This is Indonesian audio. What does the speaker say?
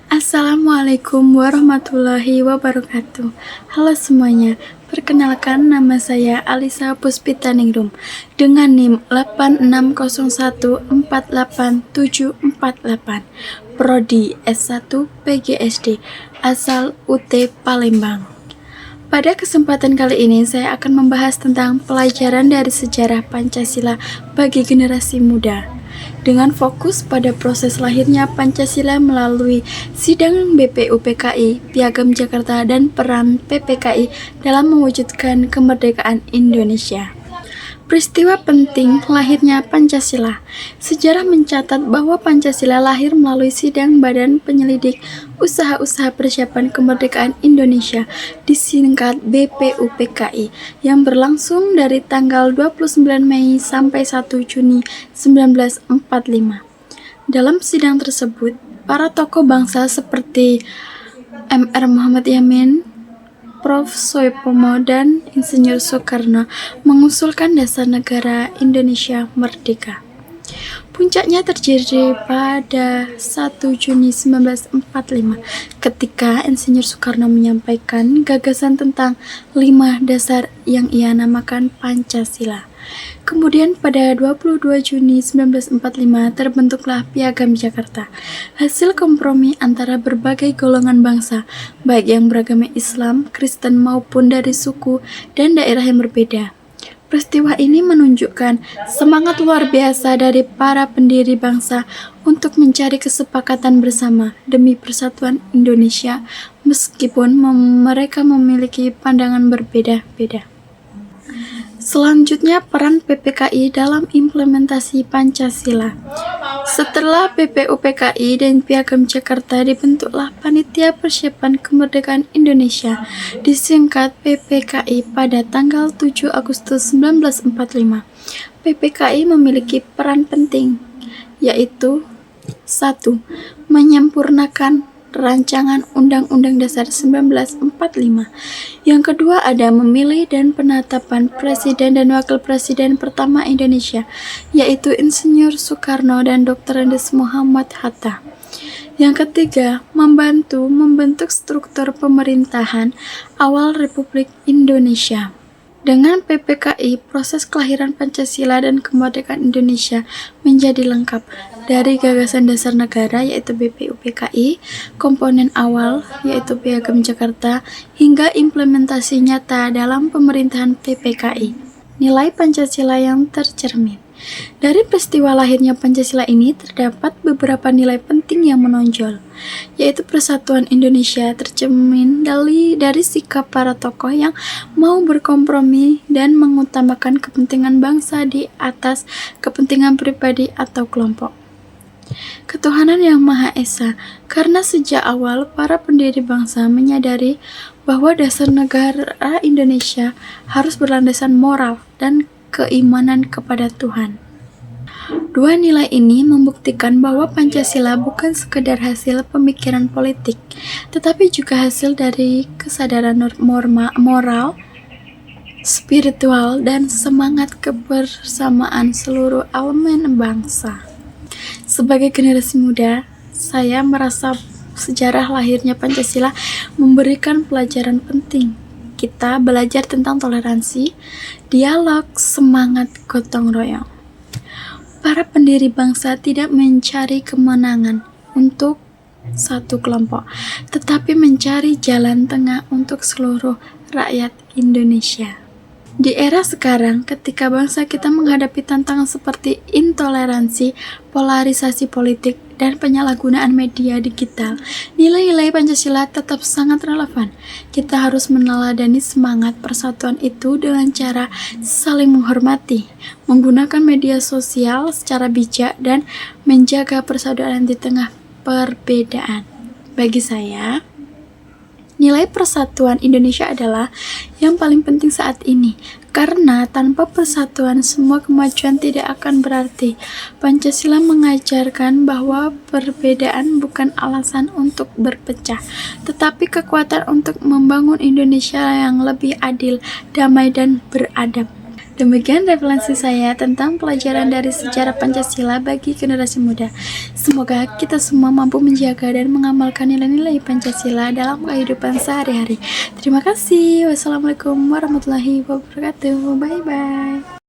Assalamualaikum warahmatullahi wabarakatuh. Halo semuanya, perkenalkan nama saya Alisa Puspitaningrum dengan NIM 860148748, Prodi S1 PGSD, asal UT Palembang. Pada kesempatan kali ini saya akan membahas tentang pelajaran dari sejarah Pancasila bagi generasi muda, dengan fokus pada proses lahirnya Pancasila melalui sidang BPUPKI, Piagam Jakarta, dan peran PPKI dalam mewujudkan kemerdekaan Indonesia. Peristiwa penting lahirnya Pancasila. Sejarah mencatat bahwa Pancasila lahir melalui sidang Badan Penyelidik Usaha-Usaha Persiapan Kemerdekaan Indonesia, disingkat BPUPKI, yang berlangsung dari tanggal 29 Mei sampai 1 Juni 1945. Dalam sidang tersebut, para tokoh bangsa seperti Mr. Muhammad Yamin, Prof. Soepomo, dan Insinyur Soekarno mengusulkan dasar negara Indonesia merdeka. Puncaknya terjadi pada 1 Juni 1945 ketika Insinyur Soekarno menyampaikan gagasan tentang 5 dasar yang ia namakan Pancasila. Kemudian pada 22 Juni 1945 terbentuklah Piagam Jakarta, hasil kompromi antara berbagai golongan bangsa, baik yang beragama Islam, Kristen maupun dari suku dan daerah yang berbeda. Peristiwa ini menunjukkan semangat luar biasa dari para pendiri bangsa untuk mencari kesepakatan bersama demi persatuan Indonesia, meskipun mereka memiliki pandangan berbeda-beda. Selanjutnya, peran PPKI dalam implementasi Pancasila. Setelah BPUPKI dan Piagam Jakarta, dibentuklah Panitia Persiapan Kemerdekaan Indonesia, disingkat PPKI, pada tanggal 7 Agustus 1945. PPKI memiliki peran penting, yaitu 1. Menyempurnakan Rancangan Undang-Undang Dasar 1945. Yang kedua ada memilih dan penetapan Presiden dan Wakil Presiden pertama Indonesia, yaitu Insinyur Soekarno dan Dr. Andes Muhammad Hatta. Yang ketiga, membantu membentuk struktur pemerintahan awal Republik Indonesia. Dengan PPKI, proses kelahiran Pancasila dan kemerdekaan Indonesia menjadi lengkap, dari gagasan dasar negara yaitu BPUPKI, komponen awal yaitu Piagam Jakarta, hingga implementasi nyata dalam pemerintahan PPKI. Nilai Pancasila yang tercermin. Dari peristiwa lahirnya Pancasila ini terdapat beberapa nilai penting yang menonjol, yaitu persatuan Indonesia tercermin dari sikap para tokoh yang mau berkompromi dan mengutamakan kepentingan bangsa di atas kepentingan pribadi atau kelompok. Ketuhanan yang Maha Esa, karena sejak awal para pendiri bangsa menyadari bahwa dasar negara Indonesia harus berlandasan moral dan keimanan kepada Tuhan. Dua nilai ini membuktikan bahwa Pancasila bukan sekedar hasil pemikiran politik, tetapi juga hasil dari kesadaran moral, spiritual, dan semangat kebersamaan seluruh elemen bangsa. Sebagai generasi muda, saya merasa sejarah lahirnya Pancasila memberikan pelajaran penting. Kita belajar tentang toleransi, dialog, semangat gotong royong. Para pendiri bangsa tidak mencari kemenangan untuk satu kelompok, tetapi mencari jalan tengah untuk seluruh rakyat Indonesia. Di era sekarang, ketika bangsa kita menghadapi tantangan seperti intoleransi, polarisasi politik, dan penyalahgunaan media digital, nilai-nilai Pancasila tetap sangat relevan. Kita harus meneladani semangat persatuan itu dengan cara saling menghormati, menggunakan media sosial secara bijak, dan menjaga persaudaraan di tengah perbedaan. Bagi saya, nilai persatuan Indonesia adalah yang paling penting saat ini, karena tanpa persatuan semua kemajuan tidak akan berarti. Pancasila mengajarkan bahwa perbedaan bukan alasan untuk berpecah, tetapi kekuatan untuk membangun Indonesia yang lebih adil, damai, dan beradab. Demikian referensi saya tentang pelajaran dari sejarah Pancasila bagi generasi muda. Semoga kita semua mampu menjaga dan mengamalkan nilai-nilai Pancasila dalam kehidupan sehari-hari. Terima kasih. Wassalamualaikum warahmatullahi wabarakatuh. Bye-bye.